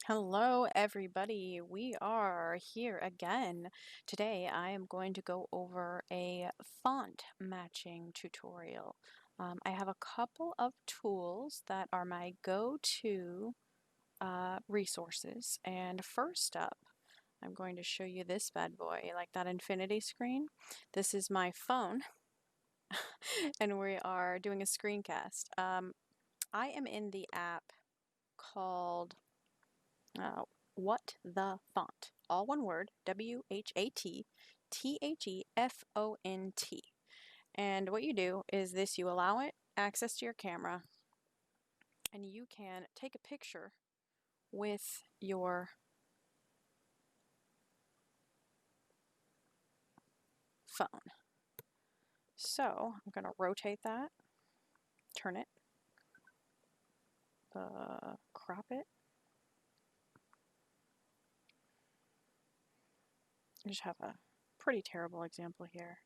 Hello, everybody. We are here again. Today, I am going to go over a font matching tutorial. I have a couple of tools that are my go-to resources. And first up, I'm going to show you this bad boy, like that infinity screen. This is my phone, and we are doing a screencast. I am in the app called What the Font. All one word, WHATTHEFONT. And what you do is this, you allow it access to your camera, and you can take a picture with your phone. So I'm going to rotate that, turn it, crop it. I just have a pretty terrible example here.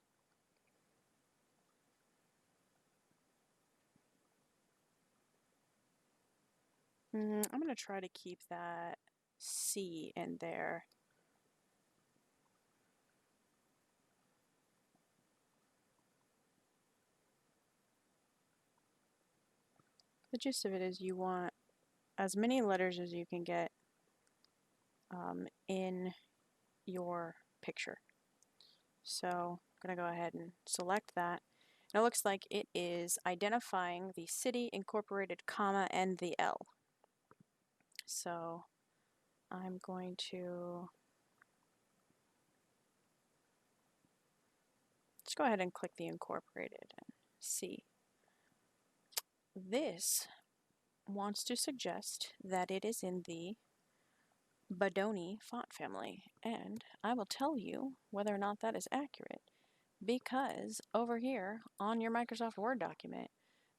I'm going to try to keep that C in there. The gist of it is you want as many letters as you can get in your picture. So I'm going to go ahead and select that. And it looks like it is identifying the city, incorporated, comma, and the L. So I'm going to just go ahead and click the incorporated and see. This wants to suggest that it is in the Bodoni font family, and I will tell you whether or not that is accurate, because over here on your Microsoft Word document,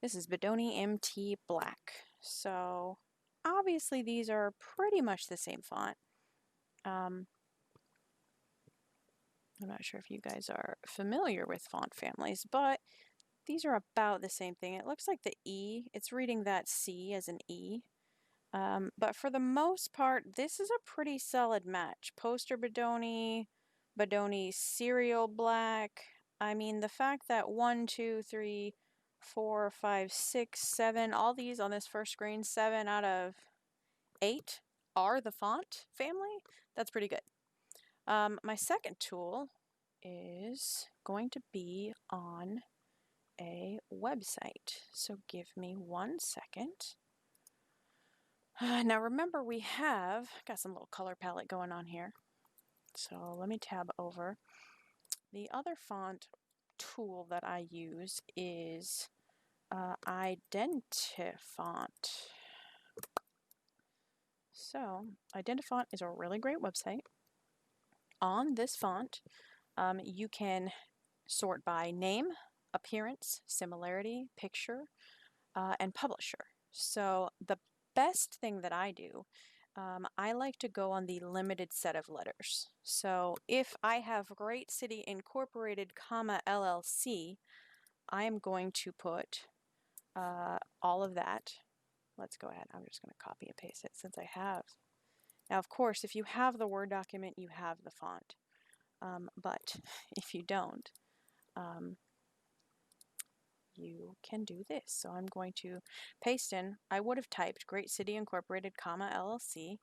this is Bodoni MT Black. So obviously these are pretty much the same font. I'm not sure if you guys are familiar with font families, but these are about the same thing. It looks like the E, it's reading that C as an E. But for the most part, this is a pretty solid match. Poster Bodoni, Bodoni Cereal Black. I mean, the fact that 1, 2, 3, 4, 5, 6, 7, all these on this first screen, 7 out of 8 are the font family, that's pretty good. My second tool is going to be on a website. So give me 1 second. Now remember, we have got some little color palette going on here. So let me tab over. The other font tool that I use is Identifont. So Identifont is a really great website. On this font, you can sort by name, appearance, similarity, picture, and publisher. So the best thing that I do, I like to go on the limited set of letters. So if I have Great City Incorporated, comma, LLC, I am going to put all of that. Let's go ahead. I'm just going to copy and paste it since I have. Now, of course, if you have the Word document, you have the font. But if you don't, you can do this. So I'm going to paste in, I would have typed Great City Incorporated, comma, LLC.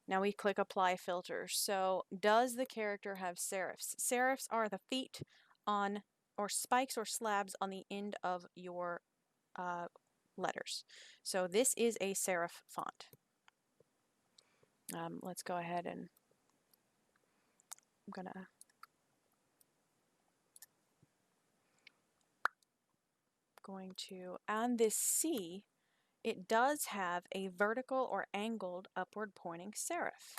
Now we click Apply Filter. So does the character have serifs? Serifs are the feet on, or spikes or slabs on the end of your letters. So this is a serif font. Let's go ahead and I'm gonna on this C, it does have a vertical or angled upward pointing serif.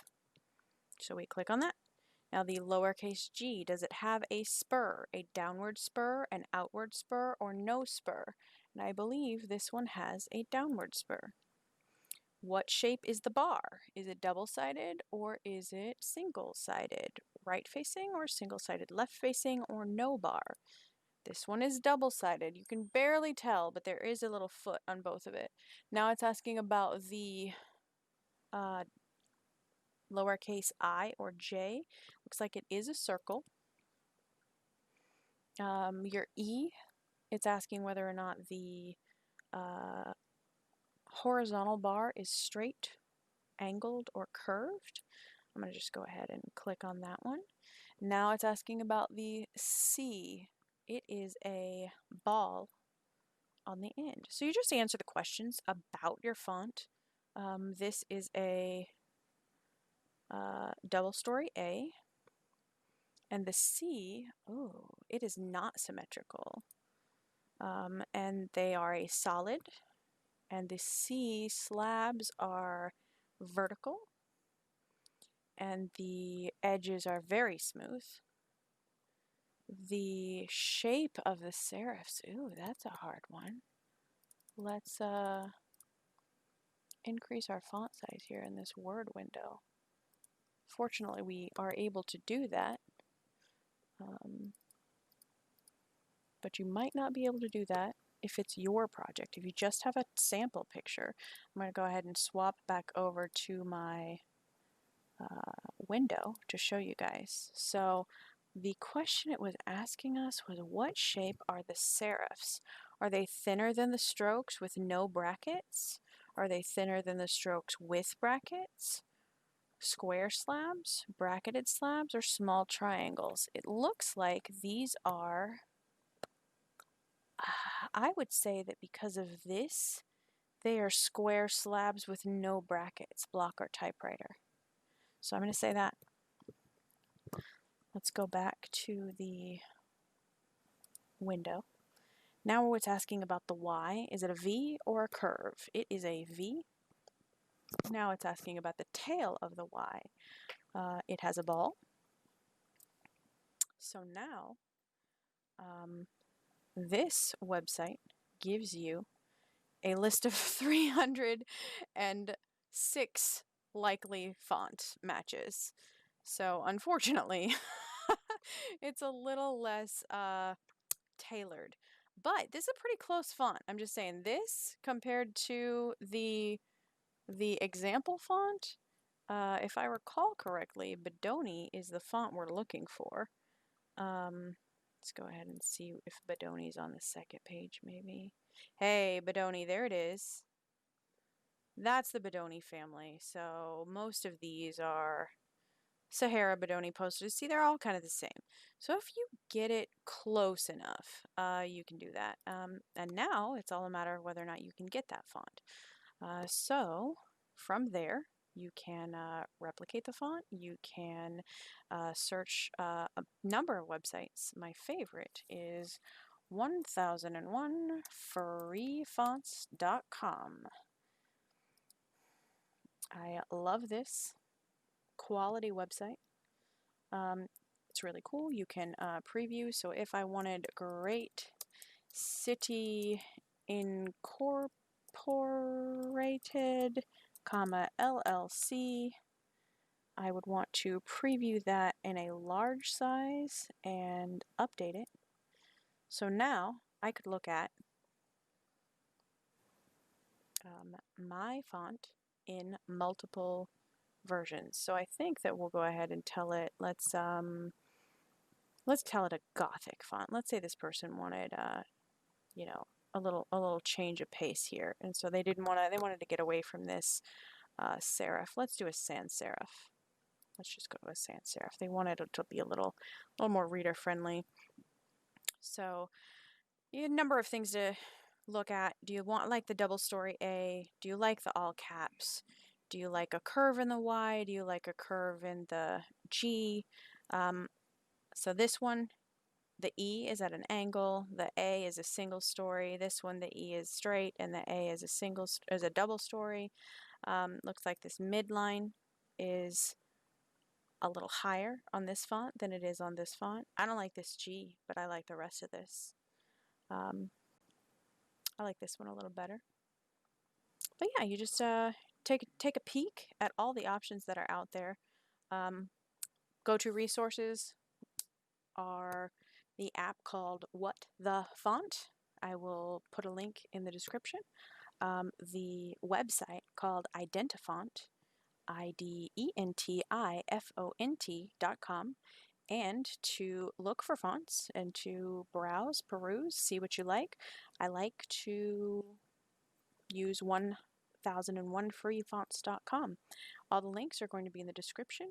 So we click on that. Now the lowercase g, does it have a spur, a downward spur, an outward spur, or no spur? And I believe this one has a downward spur. What shape is the bar? Is it double-sided or is it single-sided? Right-facing or single-sided? Left-facing or no bar? This one is double-sided. You can barely tell, but there is a little foot on both of it. Now it's asking about the lowercase I or J. Looks like it is a circle. Your E, it's asking whether or not the horizontal bar is straight, angled, or curved. I'm going to just go ahead and click on that one. Now it's asking about the C. It is a ball on the end. So you just answer the questions about your font. This is a double story A. And the C, oh, it is not symmetrical. And they are a solid. And the C slabs are vertical. And the edges are very smooth. The shape of the serifs, ooh, that's a hard one. Let's increase our font size here in this word window. Fortunately, we are able to do that. But you might not be able to do that if it's your project. If you just have a sample picture, I'm going to go ahead and swap back over to my window to show you guys. So the question it was asking us was, what shape are the serifs? Are they thinner than the strokes with no brackets? Are they thinner than the strokes with brackets? Square slabs, bracketed slabs, or small triangles? It looks like these are, I would say that because of this, they are square slabs with no brackets, block or typewriter. So I'm going to say that. Let's go back to the window. Now it's asking about the Y. Is it a V or a curve? It is a V. Now it's asking about the tail of the Y. It has a ball. So now this website gives you a list of 306 likely font matches. So unfortunately, it's a little less tailored. But this is a pretty close font. I'm just saying, this compared to the example font, if I recall correctly, Bodoni is the font we're looking for. Let's go ahead and see if Bodoni's on the second page, maybe. Hey, Bodoni, there it is. That's the Bodoni family. So most of these are Sahara Bodoni posters. See, they're all kind of the same. So if you get it close enough, you can do that. And now it's all a matter of whether or not you can get that font. So from there, you can replicate the font. You can search a number of websites. My favorite is 1001freefonts.com. I love this quality website. It's really cool. You can preview. So if I wanted Great City Incorporated, LLC, I would want to preview that in a large size and update it. So now I could look at my font in multiple versions. So I think that we'll go ahead and tell it, let's tell it a Gothic font. Let's say this person wanted, you know, a little change of pace here, and so they wanted to get away from this serif. Let's do a sans serif. Let's just go to a sans serif. They wanted it to be a little more reader friendly. So you have a number of things to look at. Do you want like the double story A? Do you like the all caps? Do you like a curve in the Y? Do you like a curve in the G? So this one, the E is at an angle, the A is a single story. This one, the E is straight, and the A is a double story. Looks like this midline is a little higher on this font than it is on this font. I don't like this G, but I like the rest of this. I like this one a little better. But yeah, you just take a peek at all the options that are out there. Go-to resources are the app called What the Font. I will put a link in the description. The website called Identifont. IDENTIFONT.com, and to look for fonts and to browse, peruse, see what you like. I like to use 1001freefonts.com. All the links are going to be in the description.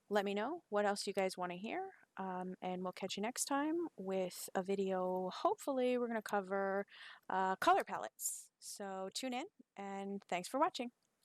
Let me know what else you guys want to hear, and we'll catch you next time with a video. Hopefully, we're going to cover color palettes. So tune in, and thanks for watching.